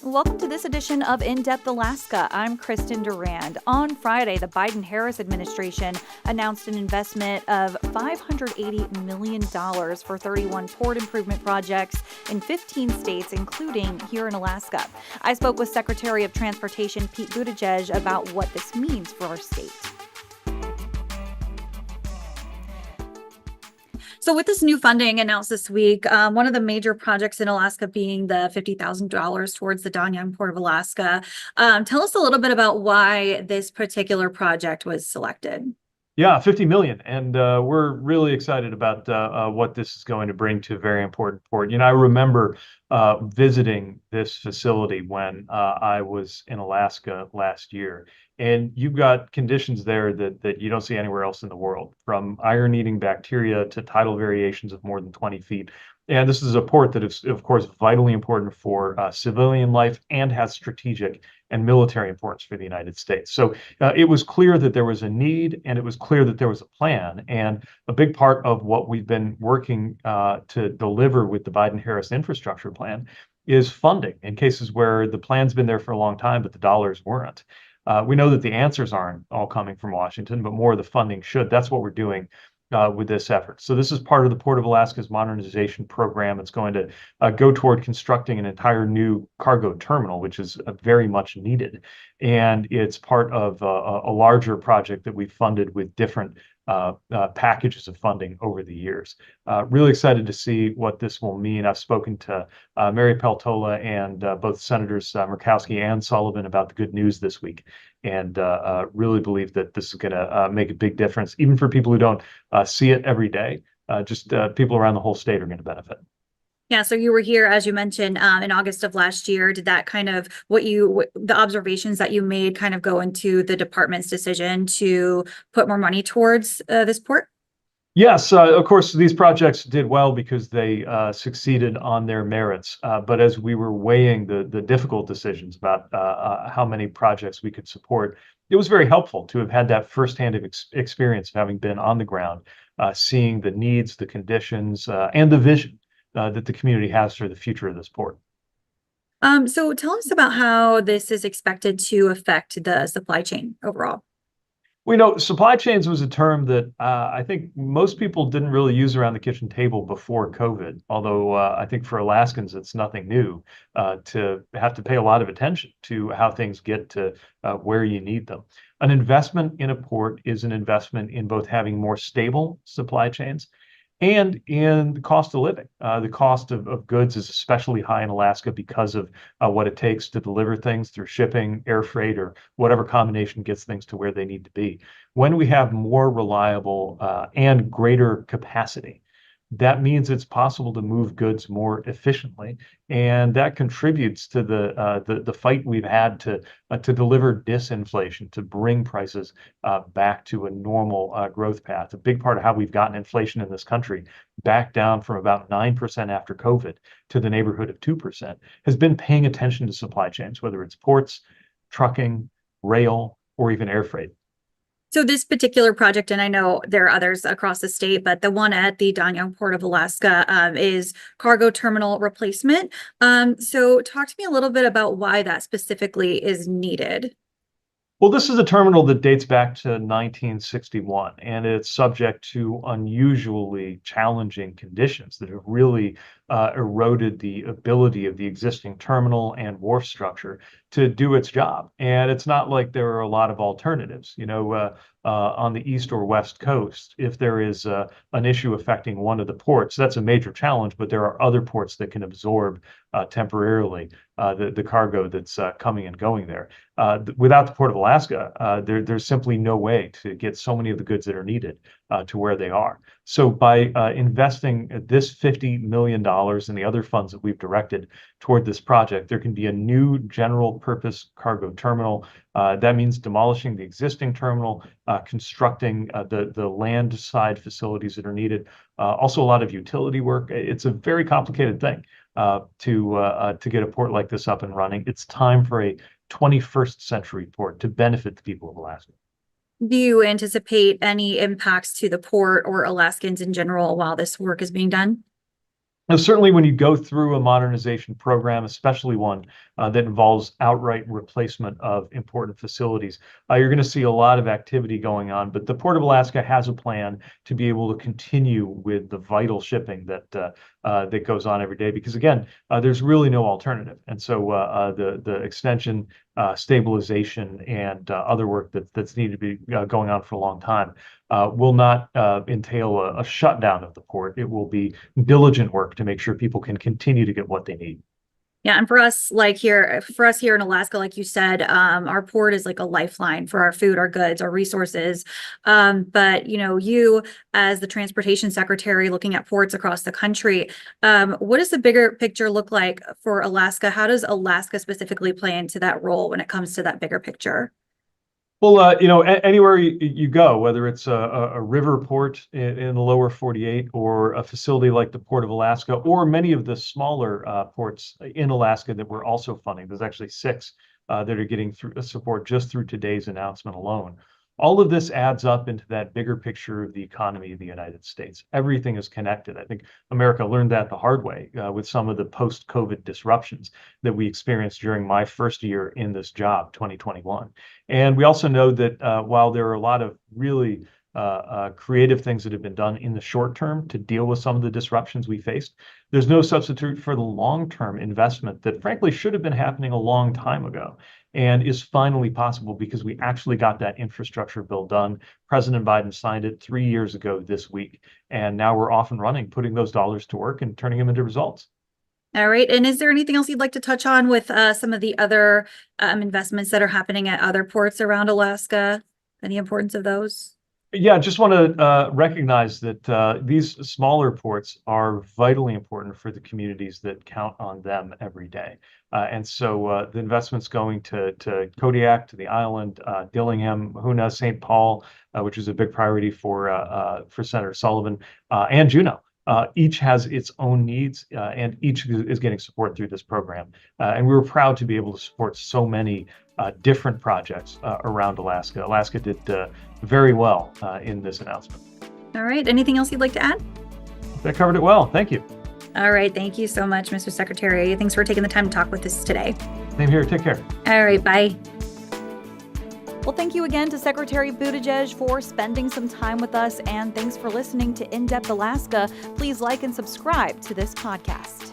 Welcome to this edition of In-Depth Alaska. I'm Kristen Durand. On Friday, the Biden-Harris administration announced an investment of $580 million for 31 port improvement projects in 15 states, including here in Alaska. I spoke with Secretary of Transportation Pete Buttigieg about what this means for our state. So with this new funding announced this week, one of the major projects in Alaska being the $50,000 towards the Danyang Port of Alaska. Tell us a little bit about why this particular project was selected. Yeah, 50 million. And we're really excited about what this is going to bring to a very important port. I remember visiting this facility when I was in Alaska last year. And you've got conditions there that you don't see anywhere else in the world, from iron-eating bacteria to tidal variations of more than 20 feet. And this is a port that is, of course, vitally important for civilian life and has strategic and military importance for the United States. So it was clear that there was a need, and it was clear that there was a plan. And a big part of what we've been working to deliver with the Biden-Harris infrastructure plan is funding in cases where the plan's been there for a long time, but the dollars weren't. We know that the answers aren't all coming from Washington, but more of the funding should. That's what we're doing with this effort. So this is part of the Port of Alaska's modernization program. It's going to go toward constructing an entire new cargo terminal, which is very much needed. And it's part of a larger project that we've funded with different packages of funding over the years. Really excited to see what this will mean. I've spoken to Mary Peltola and both Senators Murkowski and Sullivan about the good news this week, and really believe that this is going to make a big difference, even for people who don't see it every day. Just people around the whole state are going to benefit. Yeah, so you were here, as you mentioned, in August of last year. Did that kind of the observations that you made kind of go into the department's decision to put more money towards this port? Yes, of course, these projects did well because they succeeded on their merits. But as we were weighing the difficult decisions about how many projects we could support, it was very helpful to have had that firsthand experience of having been on the ground, seeing the needs, the conditions, and the vision that the community has for the future of this port. So tell us about how this is expected to affect the supply chain overall. We know supply chains was a term that I think most people didn't really use around the kitchen table before COVID, although I think for Alaskans, it's nothing new to have to pay a lot of attention to how things get to where you need them. An investment in a port is an investment in both having more stable supply chains and in the cost of living. The cost of goods is especially high in Alaska because of what it takes to deliver things through shipping, air freight, or whatever combination gets things to where they need to be. When we have more reliable and greater capacity, that means it's possible to move goods more efficiently, and that contributes to the fight we've had to deliver disinflation, to bring prices back to a normal growth path. A big part of how we've gotten inflation in this country back down from about 9% after COVID to the neighborhood of 2% has been paying attention to supply chains, whether it's ports, trucking, rail, or even air freight. So this particular project, and I know there are others across the state, but the one at the Danyang Port of Alaska is cargo terminal replacement. So talk to me a little bit about why that specifically is needed. Well, this is a terminal that dates back to 1961, and it's subject to unusually challenging conditions that have really eroded the ability of the existing terminal and wharf structure to do its job. And it's not like there are a lot of alternatives. On the east or west coast, if there is an issue affecting one of the ports, that's a major challenge, but there are other ports that can absorb temporarily the cargo that's coming and going there. Without the Port of Alaska, there's simply no way to get so many of the goods that are needed to where they are. So by investing this $50 million and the other funds that we've directed toward this project, there can be a new general purpose cargo terminal. That means demolishing the existing terminal, constructing the land side facilities that are needed, also a lot of utility work. It's a very complicated thing to get a port like this up and running. It's time for a 21st century port to benefit the people of Alaska. Do you anticipate any impacts to the port or Alaskans in general while this work is being done? Now, certainly when you go through a modernization program, especially one that involves outright replacement of important facilities, you're going to see a lot of activity going on. But the Port of Alaska has a plan to be able to continue with the vital shipping that goes on every day, because again, there's really no alternative. And so the extension, stabilization, and other work that's needed to be going on for a long time will not entail a shutdown of the port. It will be diligent work to make sure people can continue to get what they need. Yeah, and for us, here in Alaska, like you said, our port is like a lifeline for our food, our goods, our resources. But you as the transportation secretary looking at ports across the country, what does the bigger picture look like for Alaska? How does Alaska specifically play into that role when it comes to that bigger picture? Well, anywhere you go, whether it's a river port in the lower 48 or a facility like the Port of Alaska, or many of the smaller ports in Alaska that we're also funding, there's actually 6 that are getting through support just through today's announcement alone. All of this adds up into that bigger picture of the economy of the United States. Everything is connected. I think America learned that the hard way with some of the post-COVID disruptions that we experienced during my first year in this job, 2021. And we also know that while there are a lot of really creative things that have been done in the short term to deal with some of the disruptions we faced, there's no substitute for the long-term investment that frankly should have been happening a long time ago and is finally possible because we actually got that infrastructure bill done. President Biden signed it 3 years ago this week, and now we're off and running, putting those dollars to work and turning them into results. All right. And is there anything else you'd like to touch on with some of the other investments that are happening at other ports around Alaska and the importance of those? Yeah, just want to recognize that these smaller ports are vitally important for the communities that count on them every day. And so the investments going to Kodiak, to the island, Dillingham, Hoonah, St. Paul, which is a big priority for Senator Sullivan, and Juneau. Each has its own needs, and each is getting support through this program. And we were proud to be able to support so many different projects around Alaska. Alaska did very well in this announcement. All right. Anything else you'd like to add? That covered it well. Thank you. All right. Thank you so much, Mr. Secretary. Thanks for taking the time to talk with us today. Same here. Take care. All right. Bye. Well, thank you again to Secretary Buttigieg for spending some time with us, and thanks for listening to In Depth Alaska. Please like and subscribe to this podcast.